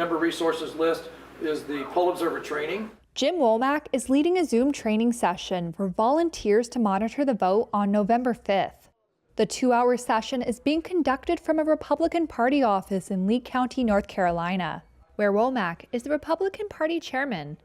member resources list is the poll observer training. Jim Womack is leading a Zoom training session for volunteers to monitor the vote on November 5th. The 2-hour session is being conducted from a Republican Party office in Lee County, North Carolina, where Womack is the Republican Party chairman.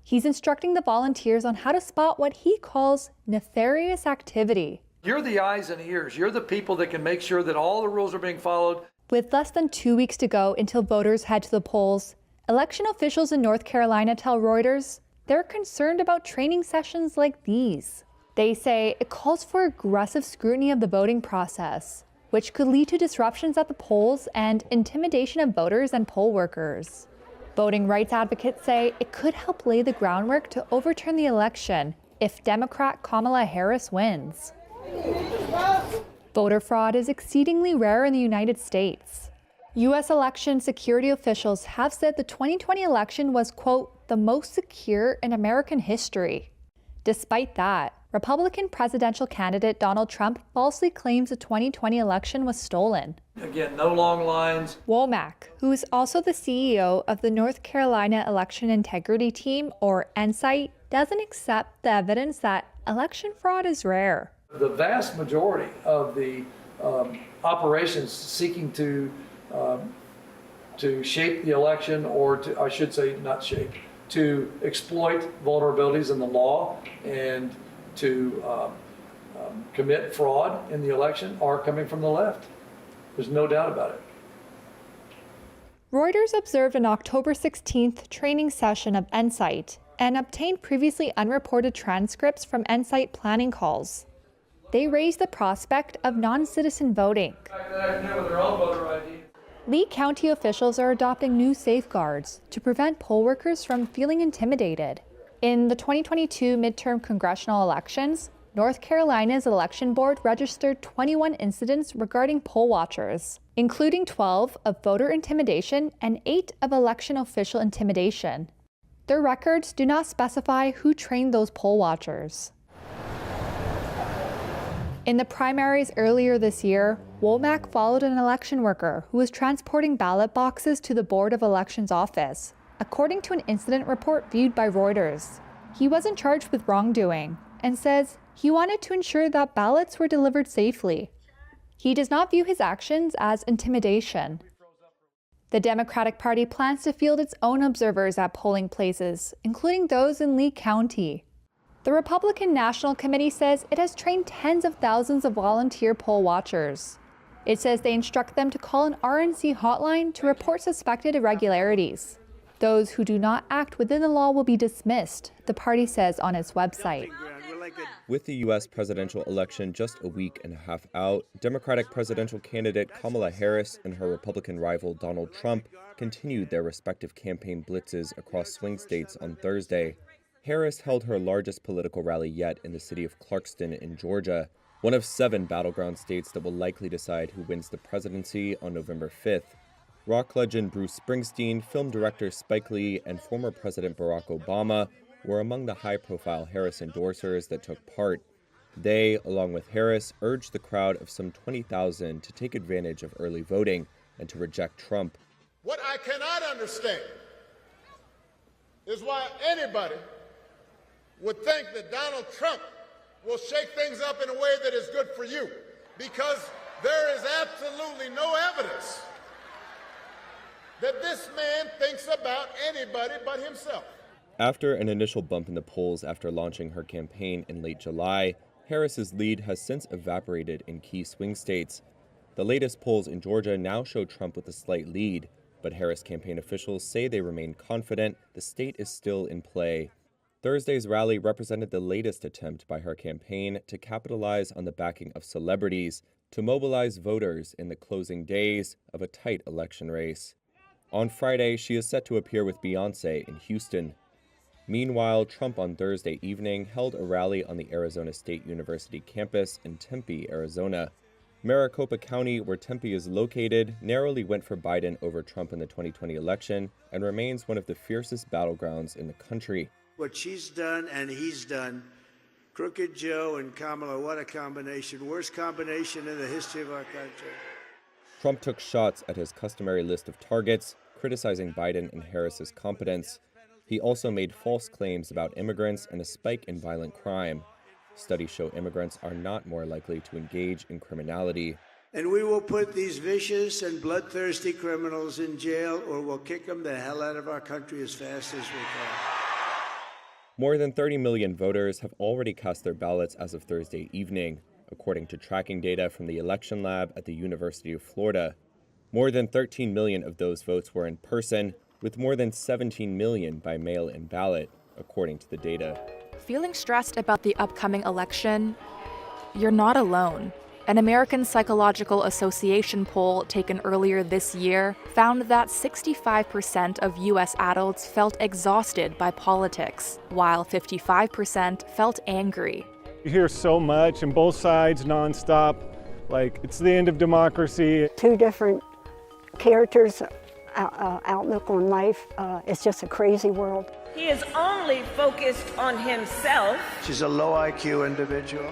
He's instructing the volunteers on how to spot what he calls nefarious activity. You're the eyes and ears. You're the people that can make sure that all the rules are being followed. With less than 2 weeks to go until voters head to the polls, election officials in North Carolina tell Reuters they're concerned about training sessions like these. They say it calls for aggressive scrutiny of the voting process, which could lead to disruptions at the polls and intimidation of voters and poll workers. Voting rights advocates say it could help lay the groundwork to overturn the election if Democrat Kamala Harris wins. Voter fraud is exceedingly rare in the United States. U.S. election security officials have said the 2020 election was, quote, the most secure in American history. Despite that, Republican presidential candidate Donald Trump falsely claims the 2020 election was stolen. Again, no long lines. Womack, who is also the CEO of the North Carolina Election Integrity Team, or EnSite, doesn't accept the evidence that election fraud is rare. The vast majority of the operations seeking to shape the election, or to, I should say, not shape, to exploit vulnerabilities in the law and to commit fraud in the election are coming from the left. There's no doubt about it. Reuters observed an October 16th training session of EnSite and obtained previously unreported transcripts from EnSite planning calls. They raised the prospect of non-citizen voting. Lee County officials are adopting new safeguards to prevent poll workers from feeling intimidated. In the 2022 midterm congressional elections, North Carolina's election board registered 21 incidents regarding poll watchers, including 12 of voter intimidation and 8 of election official intimidation. Their records do not specify who trained those poll watchers. In the primaries earlier this year, Womack followed an election worker who was transporting ballot boxes to the Board of Elections office, according to an incident report viewed by Reuters. He wasn't charged with wrongdoing and says he wanted to ensure that ballots were delivered safely. He does not view his actions as intimidation. The Democratic Party plans to field its own observers at polling places, including those in Lee County. The Republican National Committee says it has trained tens of thousands of volunteer poll watchers. It says they instruct them to call an RNC hotline to report suspected irregularities. Those who do not act within the law will be dismissed, the party says on its website. With the U.S. presidential election just a week and a half out, Democratic presidential candidate Kamala Harris and her Republican rival Donald Trump continued their respective campaign blitzes across swing states on Thursday. Harris held her largest political rally yet in the city of Clarkston in Georgia, one of 7 battleground states that will likely decide who wins the presidency on November 5th. Rock legend Bruce Springsteen, film director Spike Lee, and former President Barack Obama were among the high-profile Harris endorsers that took part. They, along with Harris, urged the crowd of some 20,000 to take advantage of early voting and to reject Trump. What I cannot understand is why anybody would think that Donald Trump will shake things up in a way that is good for you, because there is absolutely no evidence that this man thinks about anybody but himself. After an initial bump in the polls after launching her campaign in late July, Harris's lead has since evaporated in key swing states. The latest polls in Georgia now show Trump with a slight lead, but Harris campaign officials say they remain confident the state is still in play. Thursday's rally represented the latest attempt by her campaign to capitalize on the backing of celebrities to mobilize voters in the closing days of a tight election race. On Friday, she is set to appear with Beyoncé in Houston. Meanwhile, Trump on Thursday evening held a rally on the Arizona State University campus in Tempe, Arizona. Maricopa County, where Tempe is located, narrowly went for Biden over Trump in the 2020 election and remains one of the fiercest battlegrounds in the country. What she's done and he's done, Crooked Joe and Kamala, what a combination. Worst combination in the history of our country. Trump took shots at his customary list of targets, criticizing Biden and Harris's competence. He also made false claims about immigrants and a spike in violent crime. Studies show immigrants are not more likely to engage in criminality. And we will put these vicious and bloodthirsty criminals in jail, or we'll kick them the hell out of our country as fast as we can. More than 30 million voters have already cast their ballots as of Thursday evening, according to tracking data from the election lab at the University of Florida. More than 13 million of those votes were in person, with more than 17 million by mail-in ballot, according to the data. Feeling stressed about the upcoming election? You're not alone. An American Psychological Association poll taken earlier this year found that 65% of U.S. adults felt exhausted by politics, while 55% felt angry. You hear so much on both sides nonstop, like it's the end of democracy. Two different characters, outlook on life. It's just a crazy world. He is only focused on himself. She's a low IQ individual.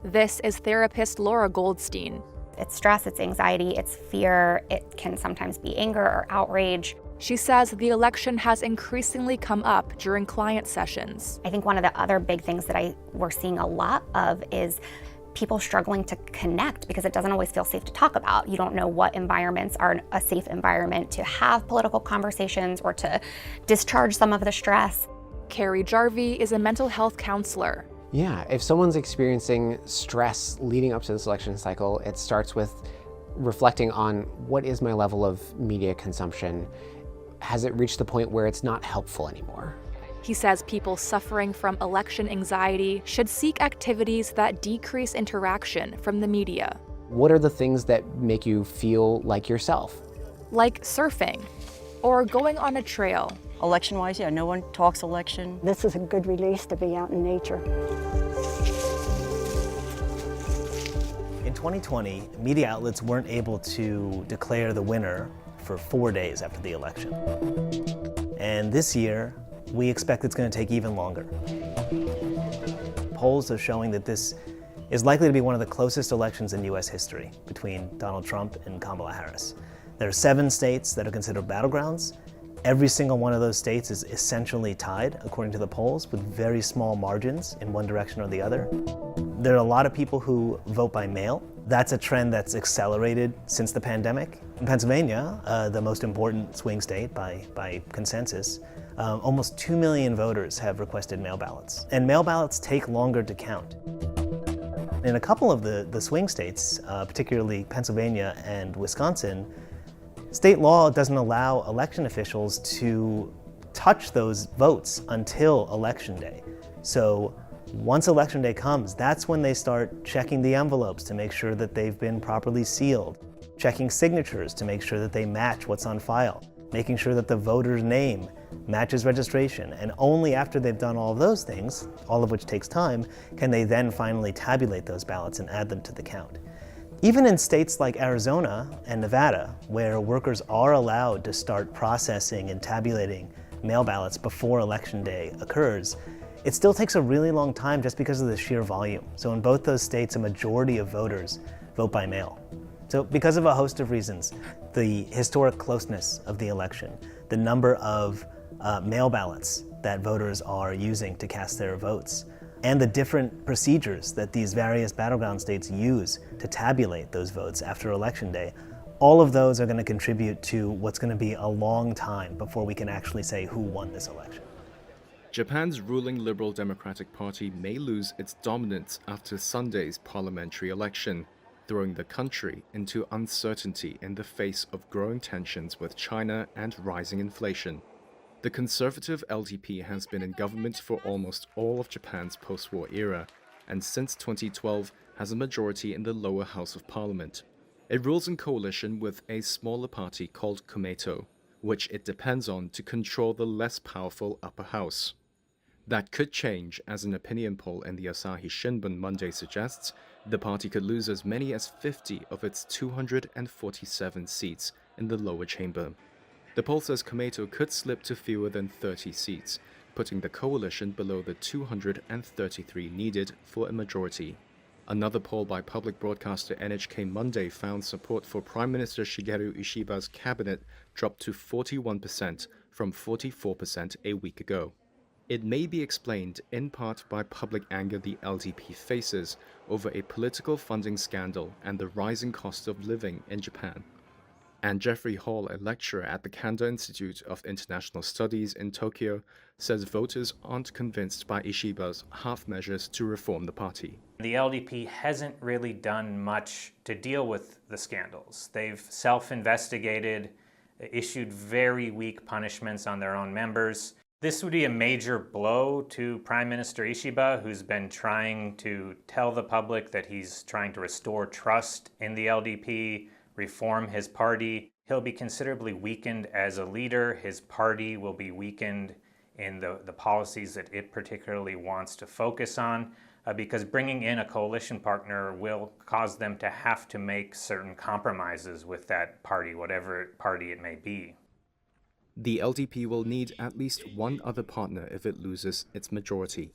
This is therapist Laura Goldstein. It's stress, it's anxiety, it's fear. It can sometimes be anger or outrage. She says the election has increasingly come up during client sessions. I think one of the other big things that we're seeing a lot of is people struggling to connect because it doesn't always feel safe to talk about. You don't know what environments are a safe environment to have political conversations or to discharge some of the stress. Carrie Jarvie is a mental health counselor. Yeah, if someone's experiencing stress leading up to this election cycle, it starts with reflecting on what is my level of media consumption? Has it reached the point where it's not helpful anymore? He says people suffering from election anxiety should seek activities that decrease interaction from the media. What are the things that make you feel like yourself? Like surfing or going on a trail. Election-wise, yeah, no one talks election. This is a good release to be out in nature. In 2020, media outlets weren't able to declare the winner for 4 days after the election. And this year, we expect it's going to take even longer. Polls are showing that this is likely to be one of the closest elections in U.S. history between Donald Trump and Kamala Harris. There are 7 states that are considered battlegrounds. Every single one of those states is essentially tied, according to the polls, with very small margins in one direction or the other. There are a lot of people who vote by mail. That's a trend that's accelerated since the pandemic. In Pennsylvania, the most important swing state by consensus, almost 2 million voters have requested mail ballots. And mail ballots take longer to count. In a couple of the swing states, particularly Pennsylvania and Wisconsin, state law doesn't allow election officials to touch those votes until Election Day. So once Election Day comes, that's when they start checking the envelopes to make sure that they've been properly sealed, checking signatures to make sure that they match what's on file, making sure that the voter's name matches registration. And only after they've done all of those things, all of which takes time, can they then finally tabulate those ballots and add them to the count. Even in states like Arizona and Nevada, where workers are allowed to start processing and tabulating mail ballots before Election Day occurs, it still takes a really long time just because of the sheer volume. So in both those states, a majority of voters vote by mail. So because of a host of reasons, the historic closeness of the election, the number of mail ballots that voters are using to cast their votes, and the different procedures that these various battleground states use to tabulate those votes after Election Day, all of those are going to contribute to what's going to be a long time before we can actually say who won this election. Japan's ruling Liberal Democratic Party may lose its dominance after Sunday's parliamentary election, throwing the country into uncertainty in the face of growing tensions with China and rising inflation. The conservative LDP has been in government for almost all of Japan's post-war era, and since 2012 has a majority in the lower house of parliament. It rules in coalition with a smaller party called Komeito, which it depends on to control the less powerful upper house. That could change, as an opinion poll in the Asahi Shimbun Monday suggests. The party could lose as many as 50 of its 247 seats in the lower chamber. The poll says Komeito could slip to fewer than 30 seats, putting the coalition below the 233 needed for a majority. Another poll by public broadcaster NHK Monday found support for Prime Minister Shigeru Ishiba's cabinet dropped to 41% from 44% a week ago. It may be explained in part by public anger the LDP faces over a political funding scandal and the rising cost of living in Japan. And Jeffrey Hall, a lecturer at the Kanda Institute of International Studies in Tokyo, says voters aren't convinced by Ishiba's half measures to reform the party. The LDP hasn't really done much to deal with the scandals. They've self-investigated, issued very weak punishments on their own members. This would be a major blow to Prime Minister Ishiba, who's been trying to tell the public that he's trying to restore trust in the LDP, reform his party. He'll be considerably weakened as a leader. His party will be weakened in the policies that it particularly wants to focus on, because bringing in a coalition partner will cause them to have to make certain compromises with that party, whatever party it may be. The LDP will need at least one other partner if it loses its majority.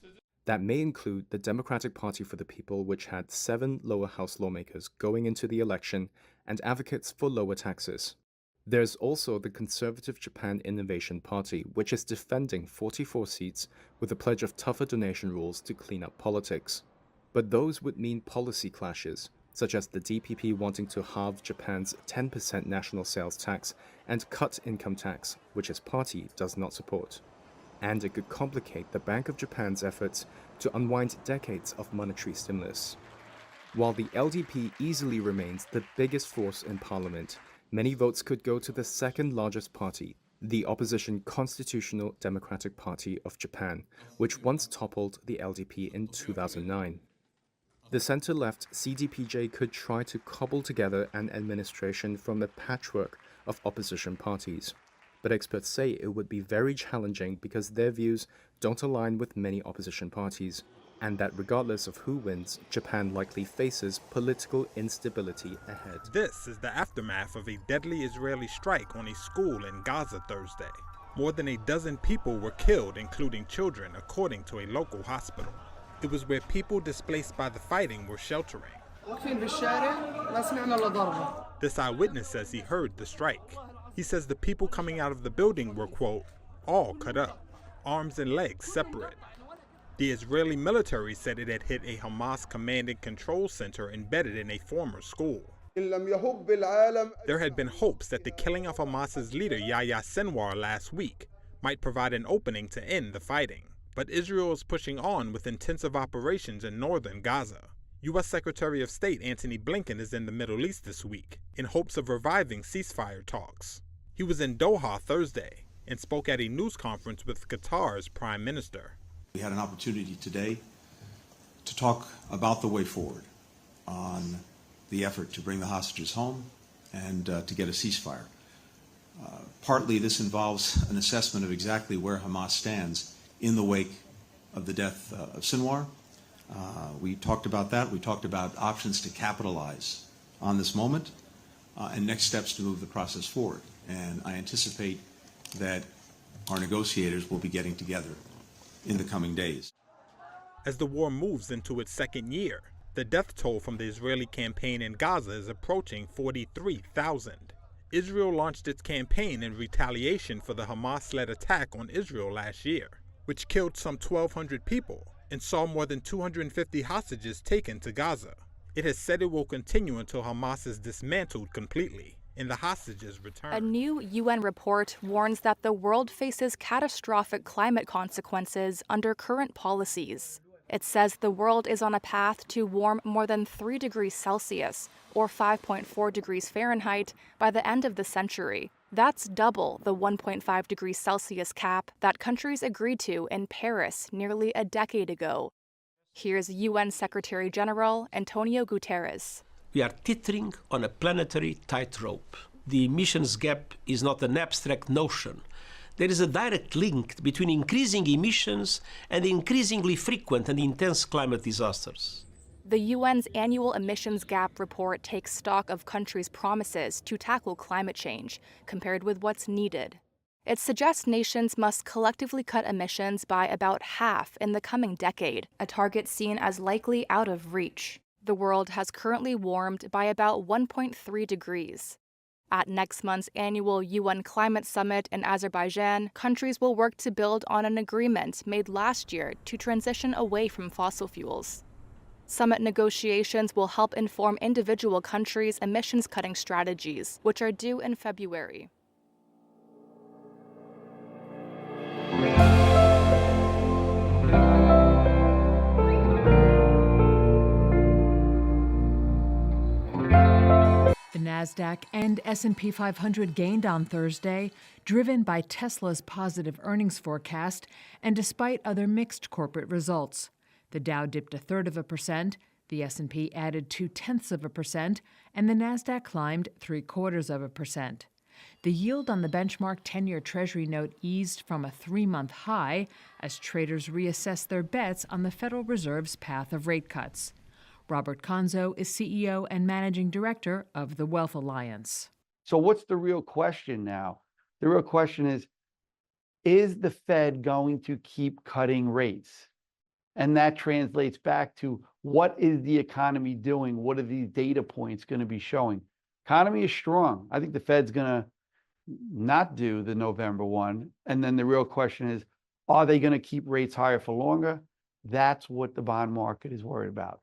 That may include the Democratic Party for the People, which had 7 lower house lawmakers going into the election and advocates for lower taxes. There's also the Conservative Japan Innovation Party, which is defending 44 seats with a pledge of tougher donation rules to clean up politics. But those would mean policy clashes, such as the DPP wanting to halve Japan's 10% national sales tax and cut income tax, which his party does not support. And it could complicate the Bank of Japan's efforts to unwind decades of monetary stimulus. While the LDP easily remains the biggest force in parliament, many votes could go to the second largest party, the opposition Constitutional Democratic Party of Japan, which once toppled the LDP in 2009. The center-left CDPJ could try to cobble together an administration from a patchwork of opposition parties. But experts say it would be very challenging because their views don't align with many opposition parties, and that regardless of who wins, Japan likely faces political instability ahead. This is the aftermath of a deadly Israeli strike on a school in Gaza Thursday. More than a dozen people were killed, including children, according to a local hospital. It was where people displaced by the fighting were sheltering. This eyewitness says he heard the strike. He says the people coming out of the building were, quote, all cut up, arms and legs separate. The Israeli military said it had hit a Hamas command and control center embedded in a former school. There had been hopes that the killing of Hamas's leader Yahya Sinwar last week might provide an opening to end the fighting. But Israel is pushing on with intensive operations in northern Gaza. U.S. Secretary of State Antony Blinken is in the Middle East this week in hopes of reviving ceasefire talks. He was in Doha Thursday and spoke at a news conference with Qatar's prime minister. We had an opportunity today to talk about the way forward on the effort to bring the hostages home and to get a ceasefire. Partly this involves an assessment of exactly where Hamas stands in the wake of the death of Sinwar. We talked about that. We talked about options to capitalize on this moment and next steps to move the process forward. And I anticipate that our negotiators will be getting together in the coming days. As the war moves into its second year, the death toll from the Israeli campaign in Gaza is approaching 43,000. Israel launched its campaign in retaliation for the Hamas-led attack on Israel last year, which killed some 1,200 people and saw more than 250 hostages taken to Gaza. It has said it will continue until Hamas is dismantled completely and the hostages return. A new UN report warns that the world faces catastrophic climate consequences under current policies. It says the world is on a path to warm more than 3 degrees Celsius, or 5.4 degrees Fahrenheit, by the end of the century. That's double the 1.5 degrees Celsius cap that countries agreed to in Paris nearly a decade ago. Here's UN Secretary General Antonio Guterres. We are teetering on a planetary tightrope. The emissions gap is not an abstract notion. There is a direct link between increasing emissions and increasingly frequent and intense climate disasters. The UN's annual emissions gap report takes stock of countries' promises to tackle climate change, compared with what's needed. It suggests nations must collectively cut emissions by about half in the coming decade, a target seen as likely out of reach. The world has currently warmed by about 1.3 degrees. At next month's annual UN Climate Summit in Azerbaijan, countries will work to build on an agreement made last year to transition away from fossil fuels. Summit negotiations will help inform individual countries' emissions-cutting strategies, which are due in February. The Nasdaq and S&P 500 gained on Thursday, driven by Tesla's positive earnings forecast and despite other mixed corporate results. The Dow dipped 0.33%, the S&P added 0.2%, and the Nasdaq climbed 0.75%. The yield on the benchmark 10-year Treasury note eased from a 3-month high as traders reassess their bets on the Federal Reserve's path of rate cuts. Robert Conzo is CEO and Managing Director of the Wealth Alliance. So what's the real question now? The real question is the Fed going to keep cutting rates? And that translates back to what is the economy doing? What are these data points going to be showing? Economy is strong. I think the Fed's going to not do the November one. And then the real question is, are they going to keep rates higher for longer? That's what the bond market is worried about.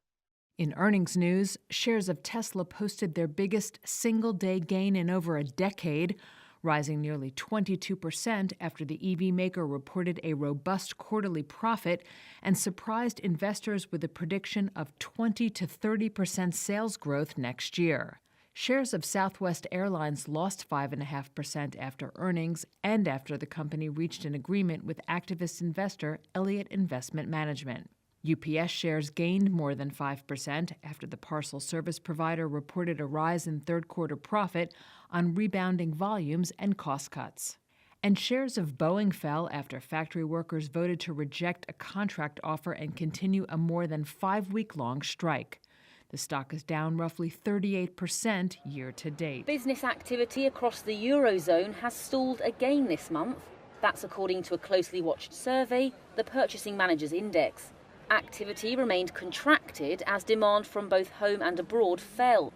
In earnings news, shares of Tesla posted their biggest single-day gain in over a decade, rising nearly 22% after the EV maker reported a robust quarterly profit and surprised investors with a prediction of 20 to 30% sales growth next year. Shares of Southwest Airlines lost 5.5% after earnings and after the company reached an agreement with activist investor Elliott Investment Management. UPS shares gained more than 5% after the parcel service provider reported a rise in third-quarter profit on rebounding volumes and cost cuts. And shares of Boeing fell after factory workers voted to reject a contract offer and continue a more than 5-week-long strike. The stock is down roughly 38% year-to-date. Business activity across the Eurozone has stalled again this month. That's according to a closely watched survey, the Purchasing Managers' Index. Activity remained contracted as demand from both home and abroad fell,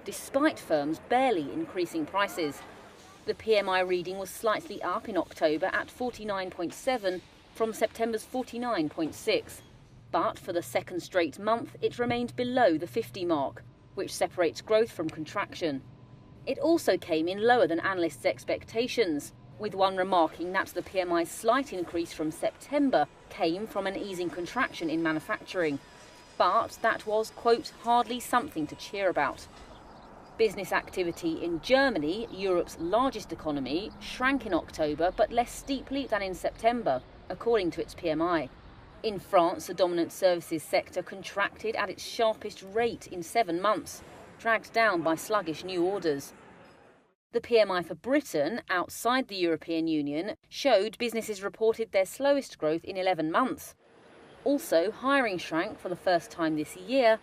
despite firms barely increasing prices. The PMI reading was slightly up in October at 49.7 from September's 49.6. But for the second straight month, it remained below the 50 mark, which separates growth from contraction. It also came in lower than analysts' expectations, with one remarking that the PMI's slight increase from September came from an easing contraction in manufacturing. But that was, quote, hardly something to cheer about. Business activity in Germany, Europe's largest economy, shrank in October, but less steeply than in September, according to its PMI. In France, the dominant services sector contracted at its sharpest rate in 7 months, dragged down by sluggish new orders. The PMI for Britain, outside the European Union, showed businesses reported their slowest growth in 11 months. Also, hiring shrank for the first time this year,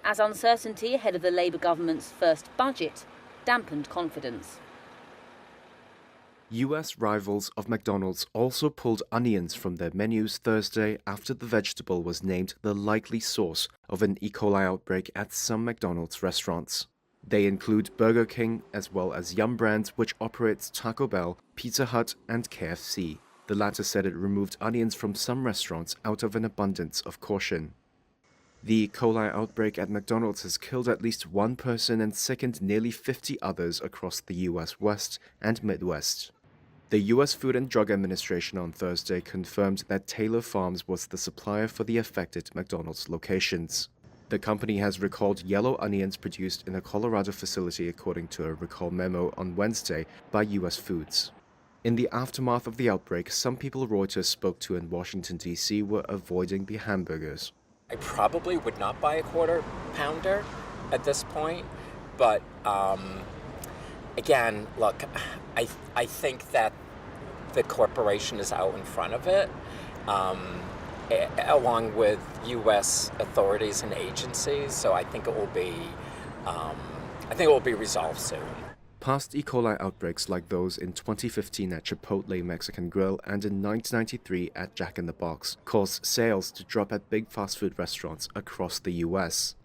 as uncertainty ahead of the Labour government's first budget dampened confidence. US rivals of McDonald's also pulled onions from their menus Thursday after the vegetable was named the likely source of an E. coli outbreak at some McDonald's restaurants. They include Burger King as well as Yum Brands, which operates Taco Bell, Pizza Hut, and KFC. The latter said it removed onions from some restaurants out of an abundance of caution. The E. coli outbreak at McDonald's has killed at least one person and sickened nearly 50 others across the US West and Midwest. The U.S. Food and Drug Administration on Thursday confirmed that Taylor Farms was the supplier for the affected McDonald's locations. The company has recalled yellow onions produced in a Colorado facility, according to a recall memo on Wednesday by U.S. Foods. In the aftermath of the outbreak, some people Reuters spoke to in Washington, D.C. were avoiding the hamburgers. I probably would not buy a quarter pounder at this point, but again, look, I think that the corporation is out in front of it, along with U.S. authorities and agencies. So I think it will be resolved soon. Past E. coli outbreaks like those in 2015 at Chipotle Mexican Grill and in 1993 at Jack in the Box caused sales to drop at big fast food restaurants across the U.S.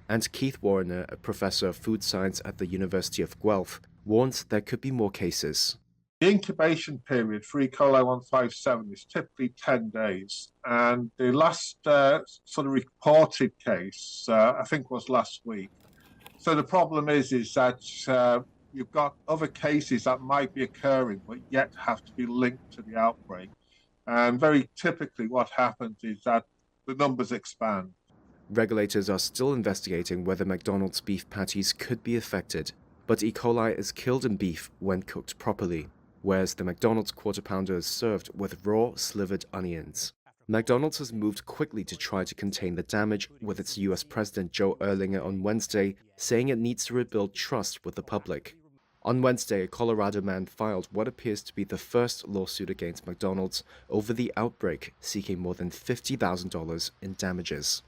And Keith Warner, a professor of food science at the University of Guelph, warns there could be more cases. The incubation period for E. coli 157 is typically 10 days. And the last sort of reported case, I think was last week. So the problem is that you've got other cases that might be occurring but yet have to be linked to the outbreak. And very typically what happens is that the numbers expand. Regulators are still investigating whether McDonald's beef patties could be affected, but E. coli is killed in beef when cooked properly, whereas the McDonald's Quarter Pounder is served with raw slivered onions. McDonald's has moved quickly to try to contain the damage, with its US President Joe Erlinger on Wednesday saying it needs to rebuild trust with the public. On Wednesday, a Colorado man filed what appears to be the first lawsuit against McDonald's over the outbreak, seeking more than $50,000 in damages.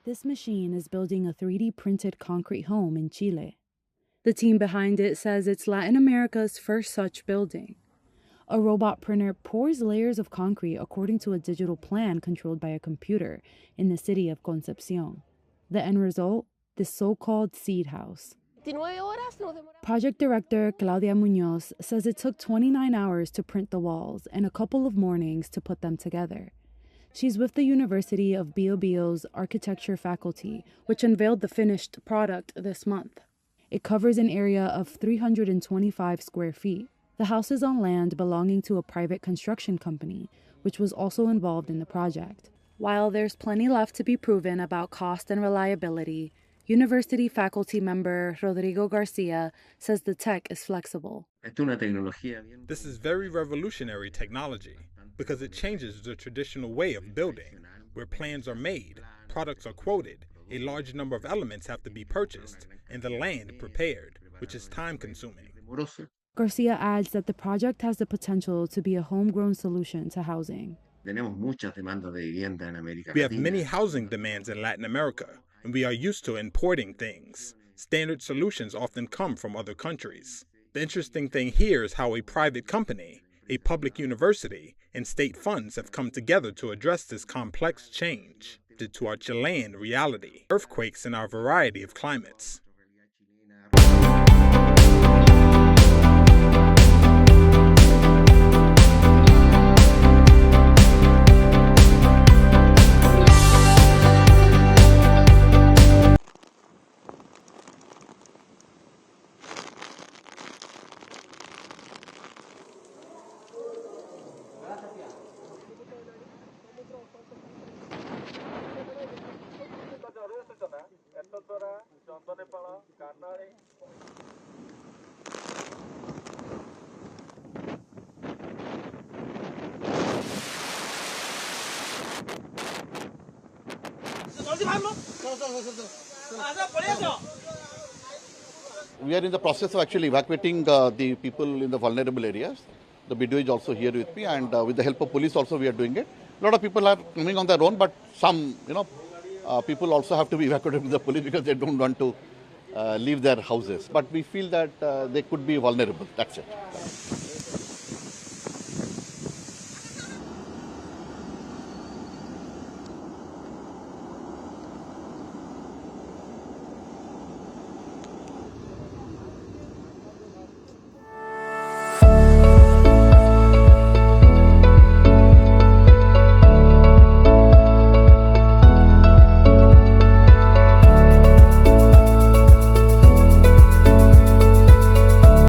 This machine is building a 3D printed concrete home in Chile. The team behind it says it's Latin America's first such building. A robot printer pours layers of concrete according to a digital plan controlled by a computer in the city of Concepcion. The end result? This so-called seed house. Project director Claudia Munoz says it took 29 hours to print the walls and a couple of mornings to put them together. She's with the University of Biobío's architecture faculty, which unveiled the finished product this month. It covers an area of 325 square feet. The house is on land belonging to a private construction company, which was also involved in the project. While there's plenty left to be proven about cost and reliability, university faculty member Rodrigo Garcia says the tech is flexible. This is very revolutionary technology because it changes the traditional way of building, where plans are made, products are quoted, a large number of elements have to be purchased, and the land prepared, which is time-consuming. Garcia adds that the project has the potential to be a homegrown solution to housing. We have many housing demands in Latin America, and we are used to importing things. Standard solutions often come from other countries. The interesting thing here is how a private company, a public university, and state funds have come together to address this complex change to our Chilean reality, earthquakes in our variety of climates. We are in the process of actually evacuating the people in the vulnerable areas. The BDO is also here with me, and with the help of police also we are doing it. A lot of people are coming on their own, but some, people also have to be evacuated with the police because they don't want to leave their houses. But we feel that they could be vulnerable. That's it.